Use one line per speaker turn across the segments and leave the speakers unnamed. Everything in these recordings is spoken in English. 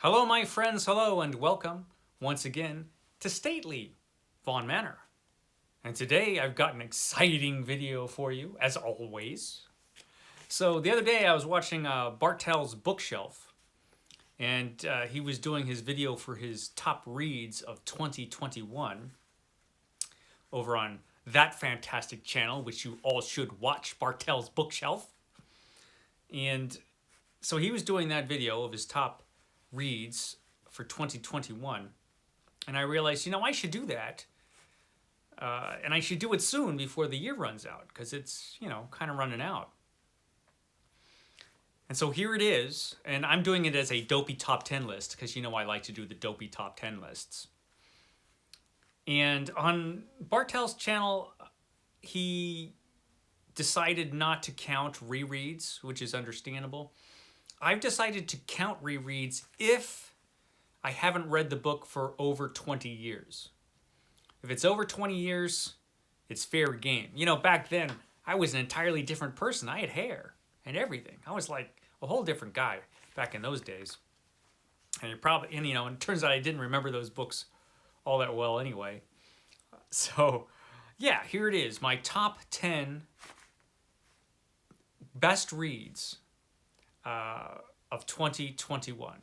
Hello, my friends, hello, and welcome once again to Stately Vaughan Manor. And today I've got an exciting video for you, as always. So the other day I was watching Bartel's bookshelf, and he was doing his video for his top reads of 2021 over on that fantastic channel, which you all should watch, Bartel's bookshelf. And so he was doing that video of his top reads for 2021, and I realized, I should do that, and I should do it soon before the year runs out, because it's, kind of running out. And so here it is, and I'm doing it as a dopey top 10 list, because I like to do the dopey top 10 lists. And on Bartel's channel, he decided not to count rereads, which is understandable. I've decided to count rereads if I haven't read the book for over 20 years. If it's over 20 years, it's fair game. Back then, I was an entirely different person. I had hair and everything. I was like a whole different guy back in those days. And it turns out I didn't remember those books all that well anyway. So, yeah, here it is. My top 10 best reads of 2021.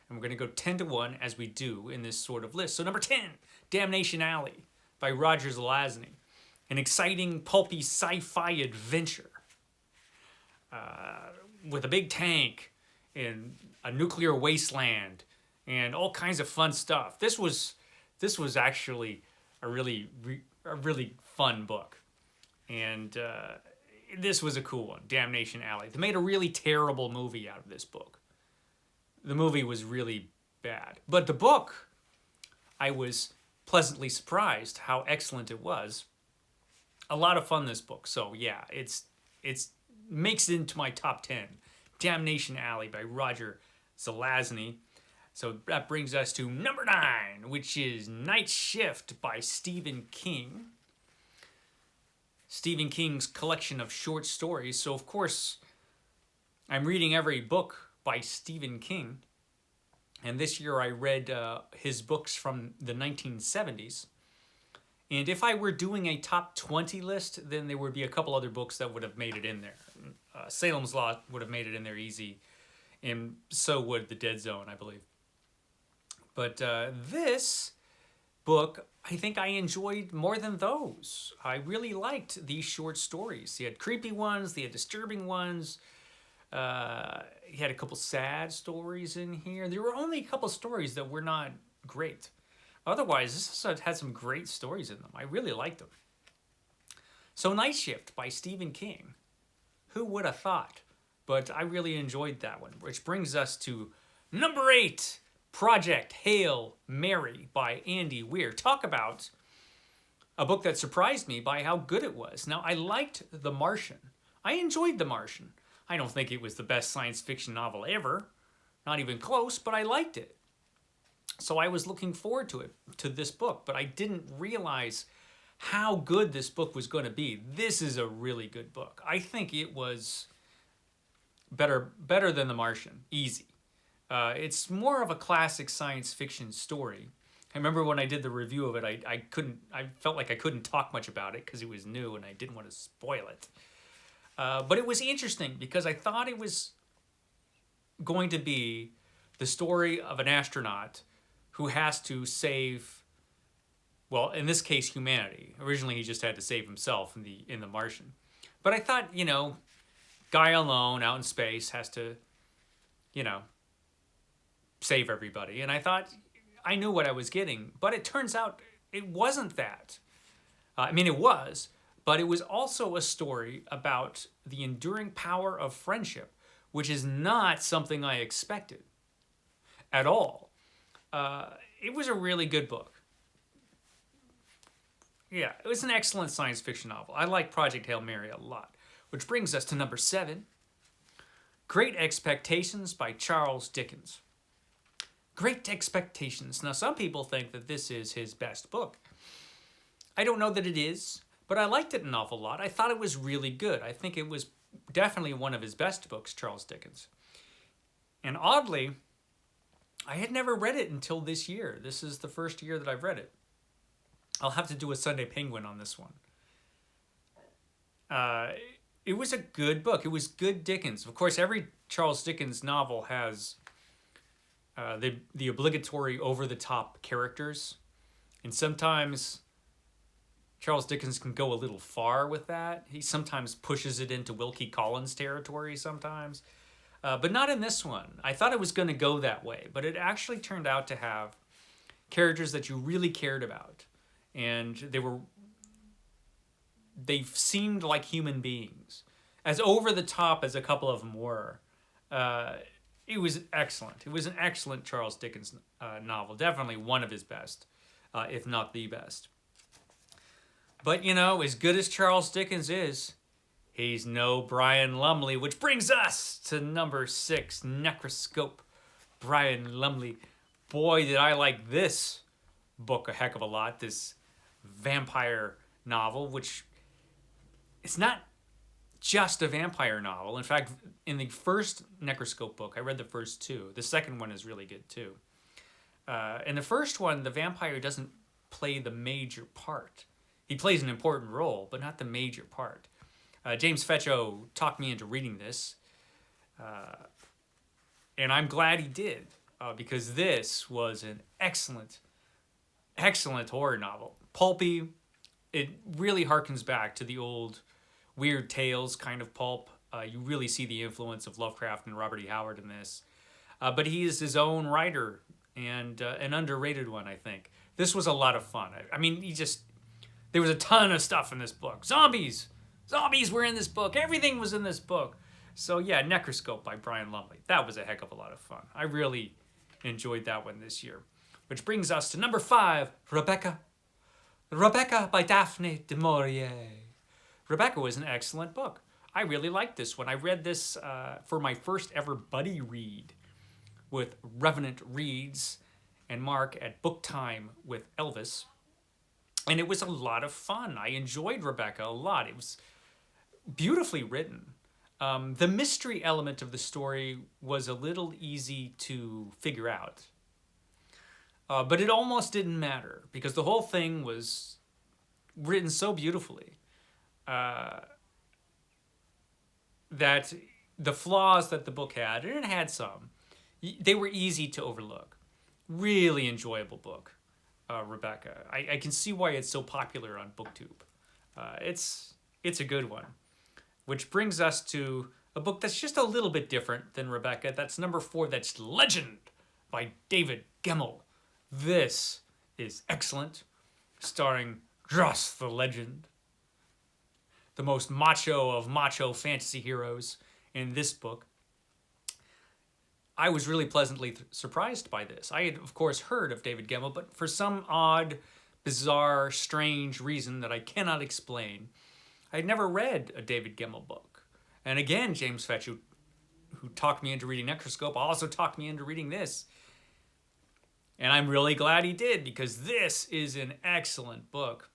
And we're going to go 10 to 1 as we do in this sort of list. So number 10, Damnation Alley by Roger Zelazny. An exciting, pulpy sci-fi adventure with a big tank and a nuclear wasteland and all kinds of fun stuff. This was actually a really fun book. And this was a cool one, Damnation Alley. They made a really terrible movie out of this book. The movie was really bad. But the book, I was pleasantly surprised how excellent it was. A lot of fun, this book. So yeah, it's makes it into my top 10. Damnation Alley by Roger Zelazny. So that brings us to number 9, which is Night Shift by Stephen King. Stephen King's collection of short stories. So, of course, I'm reading every book by Stephen King. And this year I read his books from the 1970s. And if I were doing a top 20 list, then there would be a couple other books that would have made it in there. Salem's Lot would have made it in there easy. And so would The Dead Zone, I believe. But this book, I think I enjoyed more than those. I really liked these short stories. He had creepy ones, they had disturbing ones. He had a couple sad stories in here. There were only a couple stories that were not great. Otherwise, this had some great stories in them. I really liked them. So Night Shift by Stephen King. Who would have thought? But I really enjoyed that one. Which brings us to number 8. Project Hail Mary by Andy Weir. Talk about a book that surprised me by how good it was. Now, I liked The Martian. I enjoyed The Martian. I don't think it was the best science fiction novel ever. Not even close, but I liked it. So I was looking forward to this book, but I didn't realize how good this book was going to be. This is a really good book. I think it was better than The Martian. Easy. It's more of a classic science fiction story. I remember when I did the review of it, I felt like I couldn't talk much about it because it was new and I didn't want to spoil it. But it was interesting because I thought it was going to be the story of an astronaut who has to save, well, in this case, humanity. Originally, he just had to save himself in the Martian. But I thought, guy alone out in space has to, save everybody. And I thought I knew what I was getting, but it turns out it wasn't that. It was, but it was also a story about the enduring power of friendship, which is not something I expected at all. It was a really good book. Yeah, it was an excellent science fiction novel. I like Project Hail Mary a lot, which brings us to number 7, Great Expectations by Charles Dickens. Great Expectations. Now, some people think that this is his best book. I don't know that it is, but I liked it an awful lot. I thought it was really good. I think it was definitely one of his best books, Charles Dickens. And oddly, I had never read it until this year. This is the first year that I've read it. I'll have to do a Sunday Penguin on this one. It was a good book. It was good Dickens. Of course, every Charles Dickens novel has the obligatory over-the-top characters. And sometimes Charles Dickens can go a little far with that. He sometimes pushes it into Wilkie Collins territory sometimes. But not in this one. I thought it was going to go that way, but it actually turned out to have characters that you really cared about. And they seemed like human beings. As over the top as a couple of them were, it was excellent. It was an excellent Charles Dickens novel. Definitely one of his best, if not the best. But, you know, as good as Charles Dickens is, he's no Brian Lumley, which brings us to number 6, Necroscope. Brian Lumley. Boy, did I like this book a heck of a lot, this vampire novel, which it's not just a vampire novel. In fact, in the first Necroscope book, I read the first 2. The second one is really good too. In the first one, the vampire doesn't play the major part. He plays an important role, but not the major part. James Fetcho talked me into reading this, and I'm glad he did, because this was an excellent, excellent horror novel. Pulpy. It really harkens back to the old Weird Tales kind of pulp. You really see the influence of Lovecraft and Robert E. Howard in this. But he is his own writer, and an underrated one, I think. This was a lot of fun. I mean, there was a ton of stuff in this book. Zombies! Zombies were in this book. Everything was in this book. So yeah, Necroscope by Brian Lumley. That was a heck of a lot of fun. I really enjoyed that one this year. Which brings us to number 5, Rebecca. Rebecca by Daphne du Maurier. Rebecca was an excellent book. I really liked this one. I read this for my first ever buddy read with Revenant Reads and Mark at Book Time with Elvis. And it was a lot of fun. I enjoyed Rebecca a lot. It was beautifully written. The mystery element of the story was a little easy to figure out. But it almost didn't matter because the whole thing was written so beautifully that the flaws that the book had, and it had some, they were easy to overlook. Really enjoyable book, Rebecca. I can see why it's so popular on BookTube. It's a good one. Which brings us to a book that's just a little bit different than Rebecca. That's number 4, that's Legend by David Gemmell. This is excellent, starring Dross the Legend, the most macho of macho fantasy heroes in this book. I was really pleasantly surprised by this. I had, of course, heard of David Gemmell, but for some odd, bizarre, strange reason that I cannot explain, I'd never read a David Gemmell book. And again, James Fetcho, who talked me into reading Necroscope, also talked me into reading this. And I'm really glad he did, because this is an excellent book.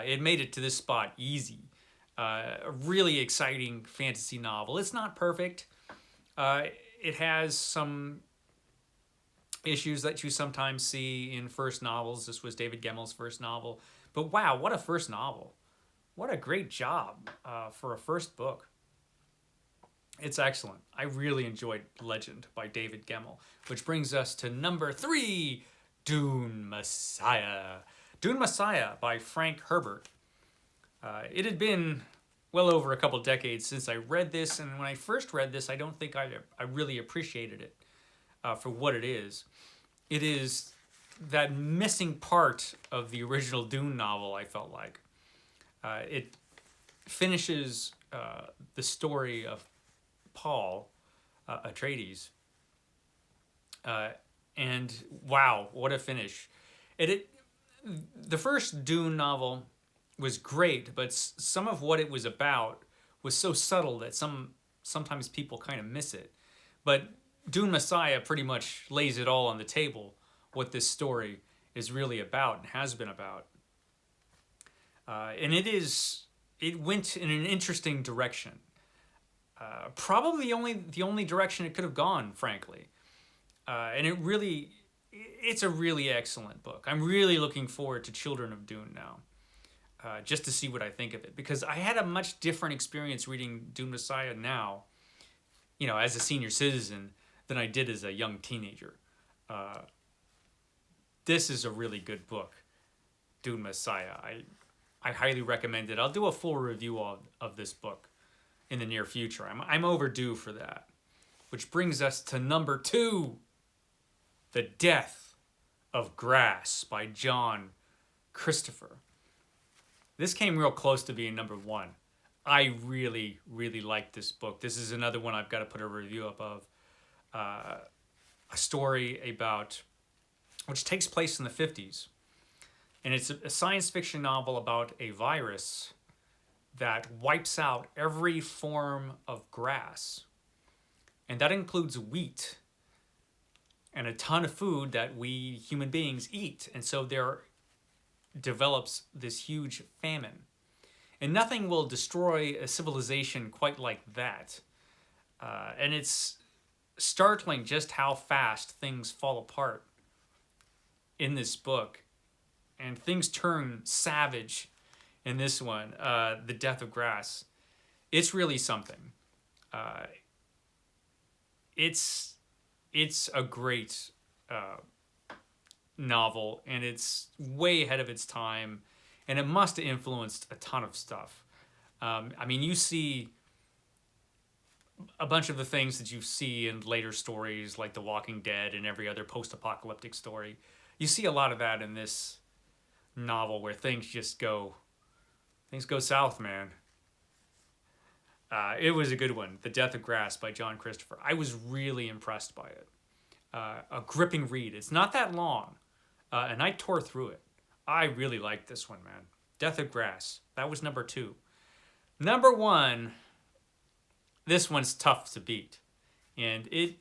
It made it to this spot easy. A really exciting fantasy novel. It's not perfect. It has some issues that you sometimes see in first novels. This was David Gemmell's first novel. But wow, what a first novel. What a great job for a first book. It's excellent. I really enjoyed Legend by David Gemmell, which brings us to number 3, Dune Messiah. Dune Messiah by Frank Herbert. It had been well over a couple decades since I read this, and when I first read this, I don't think I really appreciated it for what it is. It is that missing part of the original Dune novel, I felt like. It finishes the story of Paul Atreides, and wow, what a finish! The first Dune novel was great, but some of what it was about was so subtle that sometimes people kind of miss it. But Dune Messiah pretty much lays it all on the table, what this story is really about and has been about. And it went in an interesting direction. Probably the only direction it could have gone, frankly. And it's a really excellent book. I'm really looking forward to Children of Dune now, just to see what I think of it. Because I had a much different experience reading Dune Messiah now, as a senior citizen, than I did as a young teenager. This is a really good book, Dune Messiah. I highly recommend it. I'll do a full review of this book in the near future. I'm overdue for that. Which brings us to number 2, The Death of Grass by John Christopher. This came real close to being number 1. I really, really like this book. This is another one I've got to put a review up of. A story which takes place in the 50s. And it's a science fiction novel about a virus that wipes out every form of grass. And that includes wheat and a ton of food that we human beings eat. And so there develops this huge famine. And nothing will destroy a civilization quite like that. And it's startling just how fast things fall apart in this book. And things turn savage in this one, The Death of Grass. It's really something. It's a great novel, and it's way ahead of its time, and it must have influenced a ton of stuff. You see a bunch of the things that you see in later stories like The Walking Dead and every other post-apocalyptic story. You see a lot of that in this novel where things go south, man. It was a good one, The Death of Grass by John Christopher. I was really impressed by it. A gripping read. It's not that long, and I tore through it. I really liked this one, man. Death of Grass. That was number 2. Number 1, this one's tough to beat, and it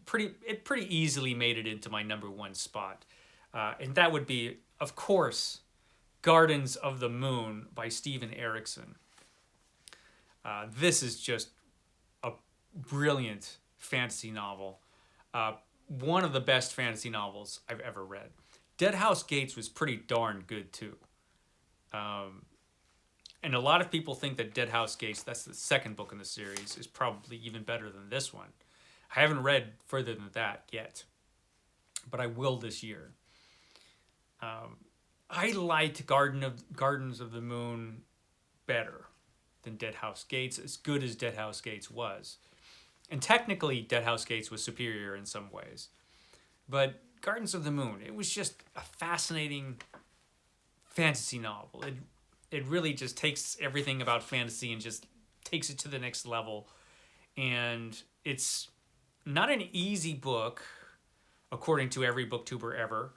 pretty easily made it into my number 1 spot, and that would be, of course, Gardens of the Moon by Steven Erikson. This is just a brilliant fantasy novel. One of the best fantasy novels I've ever read. Dead House Gates was pretty darn good too. And a lot of people think that Dead House Gates, that's the second book in the series, is probably even better than this one. I haven't read further than that yet, but I will this year. I liked Gardens of the Moon better than Dead House Gates, as good as Dead House Gates was. And technically, Dead House Gates was superior in some ways. But Gardens of the Moon, it was just a fascinating fantasy novel. It really just takes everything about fantasy and just takes it to the next level. And it's not an easy book, according to every booktuber ever.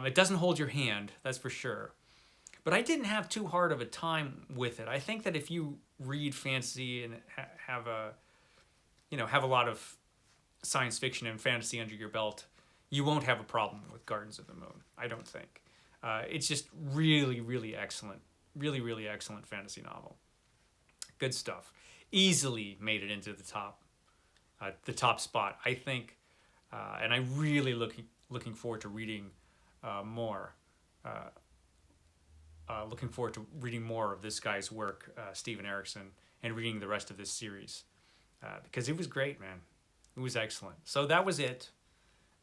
It doesn't hold your hand, that's for sure. But I didn't have too hard of a time with it. I think that if you read fantasy and have a lot of science fiction and fantasy under your belt, you won't have a problem with Gardens of the Moon, I don't think. It's just really, really excellent. Really, really excellent fantasy novel. Good stuff. Easily made it into the top spot, I think. And I'm really looking forward to reading more. Looking forward to reading more of this guy's work, Steven Erikson, and reading the rest of this series. Because it was great, man. It was excellent. So that was it.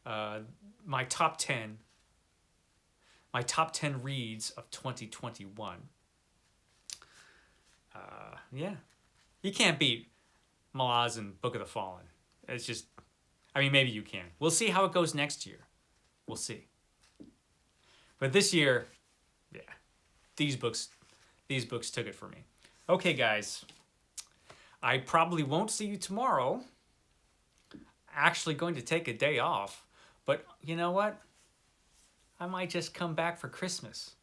My top 10 reads of 2021. Yeah. You can't beat Malazan Book of the Fallen. It's just, maybe you can. We'll see how it goes next year. We'll see. But this year, yeah, these books took it for me. Okay, guys. I probably won't see you tomorrow. Actually going to take a day off. But you know what? I might just come back for Christmas.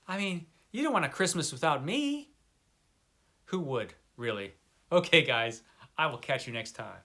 You don't want a Christmas without me. Who would, really? Okay, guys. I will catch you next time.